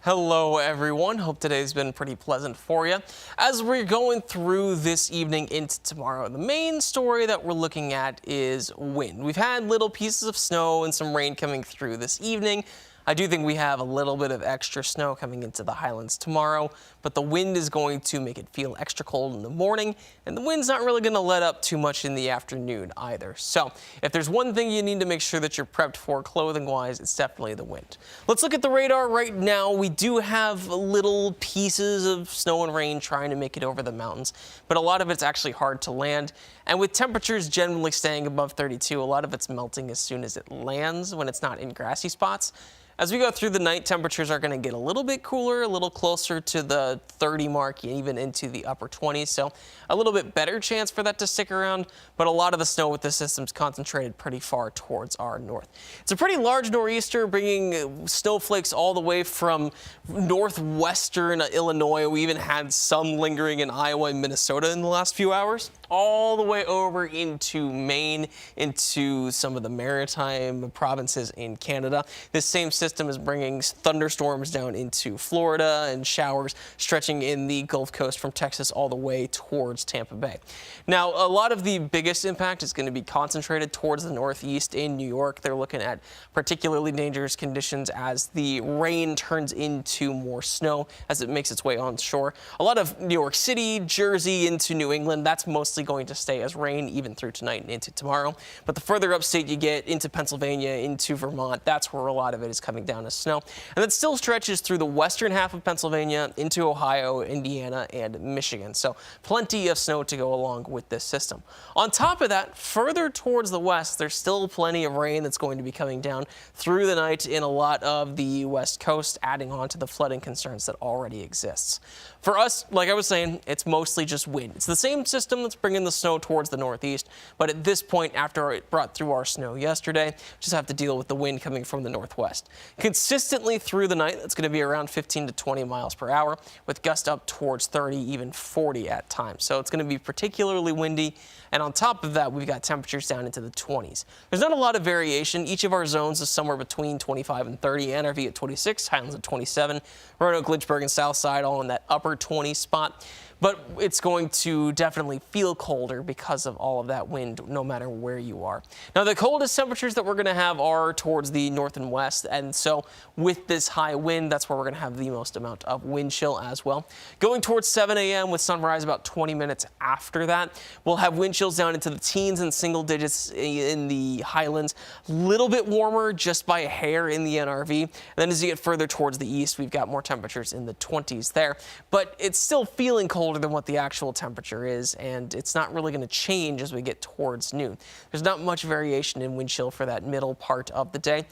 Hello everyone, hope today's been pretty pleasant for you. As we're going through this evening into tomorrow, the main story that we're looking at is wind. We've had little pieces of snow and some rain coming through this evening. I do think we have a little bit of extra snow coming into the highlands tomorrow, but the wind is going to make it feel extra cold in the morning, and the wind's not really going to let up too much in the afternoon either. So if there's one thing you need to make sure that you're prepped for clothing-wise, it's definitely the wind. Let's look at the radar right now. We do have little pieces of snow and rain trying to make it over the mountains, but a lot of it's actually hard to land. And with temperatures generally staying above 32, a lot of it's melting as soon as it lands when it's not in grassy spots. As we go through the night, temperatures are going to get a little bit cooler, a little closer to the 30 mark, even into the upper 20s. So a little bit better chance for that to stick around, but a lot of the snow with the system's concentrated pretty far towards our north. It's a pretty large nor'easter, bringing snowflakes all the way from northwestern Illinois. We even had some lingering in Iowa and Minnesota in the last few hours, all the way over into Maine, into some of the maritime provinces in Canada. This same system is bringing thunderstorms down into Florida and showers stretching in the Gulf Coast from Texas all the way towards Tampa Bay. Now, a lot of the biggest impact is going to be concentrated towards the northeast in New York. They're looking at particularly dangerous conditions as the rain turns into more snow as it makes its way onshore. A lot of New York City, Jersey into New England, that's mostly going to stay as rain even through tonight and into tomorrow. But the further upstate you get into Pennsylvania, into Vermont, that's where a lot of it is coming down as snow. And that still stretches through the western half of Pennsylvania into Ohio, Indiana, and Michigan. So plenty of snow to go along with this system. On top of that, further towards the west, there's still plenty of rain that's going to be coming down through the night in a lot of the west coast, adding on to the flooding concerns that already exists. For us, like I was saying, it's mostly just wind. It's the same system that's bringing the snow towards the northeast, but at this point, after it brought through our snow yesterday, just have to deal with the wind coming from the northwest. Consistently through the night, that's going to be around 15 to 20 miles per hour, with gusts up towards 30, even 40 at times. So it's going to be particularly windy. And on top of that, we've got temperatures down into the 20s. There's not a lot of variation. Each of our zones is somewhere between 25 and 30. NRV at 26, Highlands at 27, Roanoke, Lynchburg, and Southside all in that upper 20 spot. But it's going to definitely feel colder because of all of that wind, no matter where you are. Now, the coldest temperatures that we're going to have are towards the north and west. And so with this high wind, that's where we're going to have the most amount of wind chill as well. Going towards 7 a.m. with sunrise about 20 minutes after that, we'll have wind chills down into the teens and single digits in the highlands. A little bit warmer just by a hair in the NRV. And then as you get further towards the east, we've got more temperatures in the 20s there. But it's still feeling colder than what the actual temperature is, and it's not really going to change as we get towards noon. There's not much variation in wind chill for that middle part of the day.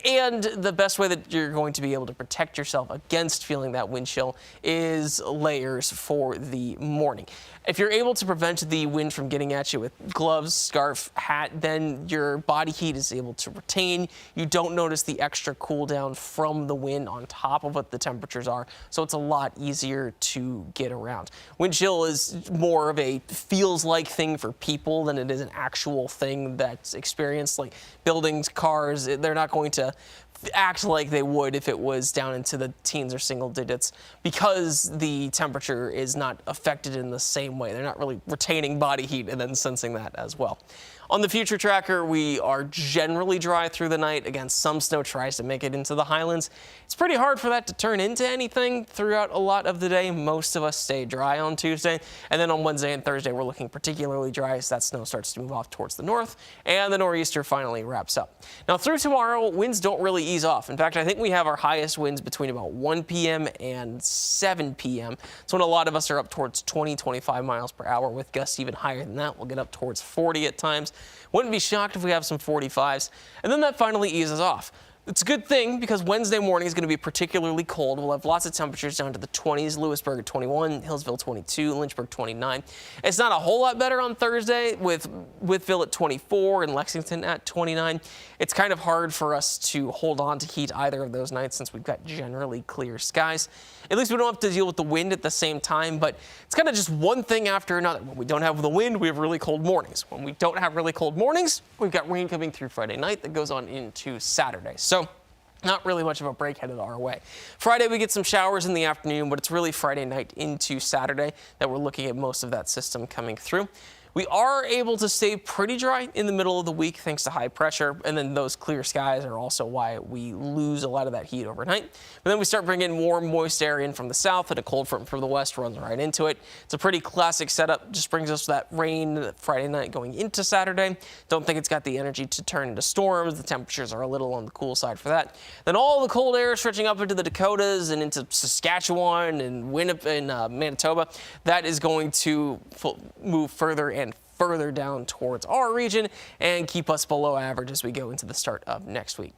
And the best way that you're going to be able to protect yourself against feeling that wind chill is layers for the morning. If you're able to prevent the wind from getting at you with gloves, scarf, hat, then your body heat is able to retain. You don't notice the extra cool down from the wind on top of what the temperatures are, so it's a lot easier to get around. Wind chill is more of a feels-like thing for people than it is an actual thing that's experienced. Like buildings, cars, they're not going to act like they would if it was down into the teens or single digits because the temperature is not affected in the same way. They're not really retaining body heat and then sensing that as well. On the future tracker, we are generally dry through the night. Again, some snow tries to make it into the highlands. It's pretty hard for that to turn into anything throughout a lot of the day. Most of us stay dry on Tuesday. And then on Wednesday and Thursday, we're looking particularly dry as that snow starts to move off towards the north and the nor'easter finally wraps up. Now through tomorrow, winds don't really ease off. In fact, I think we have our highest winds between about 1 p.m. and 7 p.m. It's when a lot of us are up towards 20, 25 miles per hour with gusts even higher than that. We'll get up towards 40 at times. Wouldn't be shocked if we have some 45s. And then that finally eases off. It's a good thing because Wednesday morning is going to be particularly cold. We'll have lots of temperatures down to the 20s, Lewisburg at 21, Hillsville 22, Lynchburg 29. It's not a whole lot better on Thursday with Ville at 24 and Lexington at 29. It's kind of hard for us to hold on to heat either of those nights since we've got generally clear skies. At least we don't have to deal with the wind at the same time, but it's kind of just one thing after another. When we don't have the wind, we have really cold mornings. When we don't have really cold mornings, we've got rain coming through Friday night that goes on into Saturday. So Not really much of a break headed our way. Friday, we get some showers in the afternoon, but it's really Friday night into Saturday that we're looking at most of that system coming through. We are able to stay pretty dry in the middle of the week thanks to high pressure, and then those clear skies are also why we lose a lot of that heat overnight. But then we start bringing warm, moist air in from the south, and a cold front from the west runs right into it. It's a pretty classic setup. Just brings us that rain Friday night going into Saturday. Don't think it's got the energy to turn into storms. The temperatures are a little on the cool side for that. Then all the cold air stretching up into the Dakotas and into Saskatchewan and Manitoba, that is going to move further and further down towards our region and keep us below average as we go into the start of next week.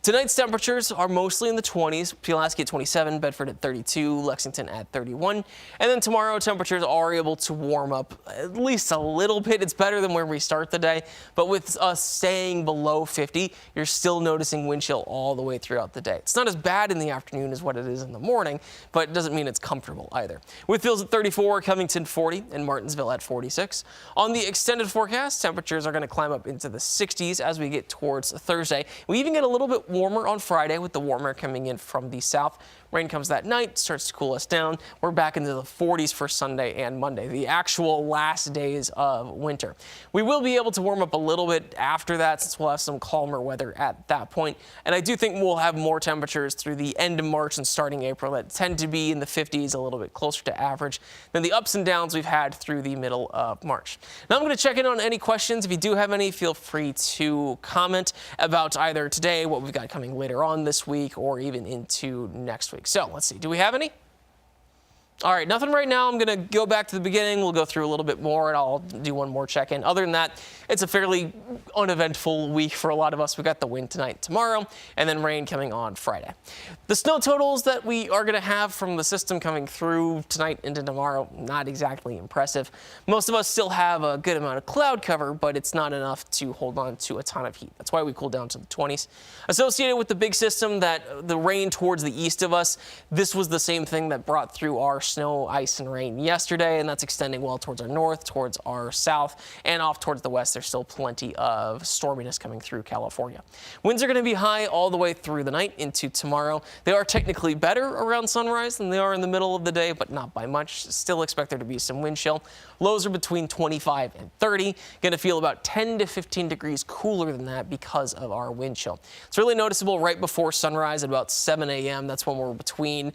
Tonight's temperatures are mostly in the 20s. Pulaski at 27, Bedford at 32, Lexington at 31. And then tomorrow, temperatures are able to warm up at least a little bit. It's better than where we start the day. But with us staying below 50, you're still noticing wind chill all the way throughout the day. It's not as bad in the afternoon as what it is in the morning, but it doesn't mean it's comfortable either. Whitfield's at 34, Covington 40, and Martinsville at 46. On the extended forecast, temperatures are going to climb up into the 60s as we get towards Thursday. We even get a little bit warmer on Friday with the warmer coming in from the south. Rain comes that night, starts to cool us down. We're back into the 40s for Sunday and Monday, the actual last days of winter. We will be able to warm up a little bit after that since we'll have some calmer weather at that point. And I do think we'll have more temperatures through the end of March and starting April that tend to be in the 50s, a little bit closer to average than the ups and downs we've had through the middle of March. Now I'm going to check in on any questions. If you do have any, feel free to comment about either today, what we've got coming later on this week, or even into next week. So let's see, do we have any? All right, nothing right now. I'm going to go back to the beginning. We'll go through a little bit more, and I'll do one more check-in. Other than that, it's a fairly uneventful week for a lot of us. We got the wind tonight, tomorrow, and then rain coming on Friday. The snow totals that we are going to have from the system coming through tonight into tomorrow, not exactly impressive. Most of us still have a good amount of cloud cover, but it's not enough to hold on to a ton of heat. That's why we cool down to the 20s. Associated with the big system, that the rain towards the east of us, this was the same thing that brought through our snow, ice, and rain yesterday, and that's extending well towards our north, towards our south, and off towards the west. There's still plenty of storminess coming through California. Winds are going to be high all the way through the night into tomorrow. They are technically better around sunrise than they are in the middle of the day, but not by much. Still expect there to be some wind chill. Lows are between 25 and 30. Going to feel about 10 to 15 degrees cooler than that because of our wind chill. It's really noticeable right before sunrise at about 7 a.m. That's when we're between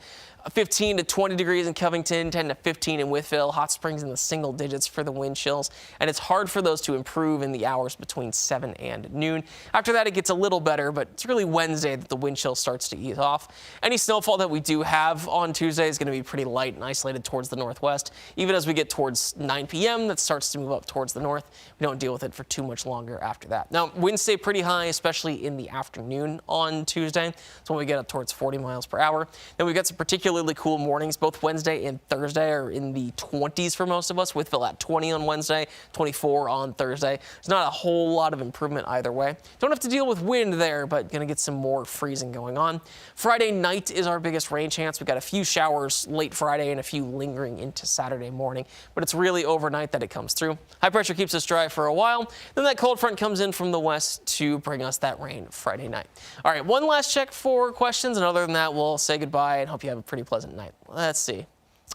15 to 20 degrees in Covington, 10 to 15 in Whitfield, Hot Springs in the single digits for the wind chills, and it's hard for those to improve in the hours between 7 and noon. After that, it gets a little better, but it's really Wednesday that the wind chill starts to ease off. Any snowfall that we do have on Tuesday is going to be pretty light and isolated towards the northwest. Even as we get towards 9 p.m., that starts to move up towards the north. We don't deal with it for too much longer after that. Now, winds stay pretty high, especially in the afternoon on Tuesday. That's when we get up towards 40 miles per hour. Then we've got some particularly cool mornings. Both Wednesday and Thursday are in the 20s for most of us. Whitfield at 20 on Wednesday, 24 on Thursday. There's not a whole lot of improvement either way. Don't have to deal with wind there, but going to get some more freezing going on. Friday night is our biggest rain chance. We've got a few showers late Friday and a few lingering into Saturday morning, but it's really overnight that it comes through. High pressure keeps us dry for a while. Then that cold front comes in from the west to bring us that rain Friday night. All right, one last check for questions, and other than that, we'll say goodbye and hope you have a pretty pleasant night. Let's see.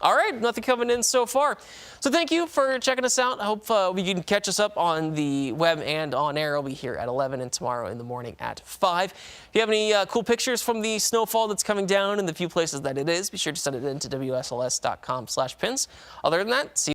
All right, nothing coming in so far. So thank you for checking us out. I hope we can catch us up on the web and on air. I'll be here at 11 and tomorrow in the morning at 5. If you have any cool pictures from the snowfall that's coming down in the few places that it is, be sure to send it in to WSLS.com/pins. Other than that, see you.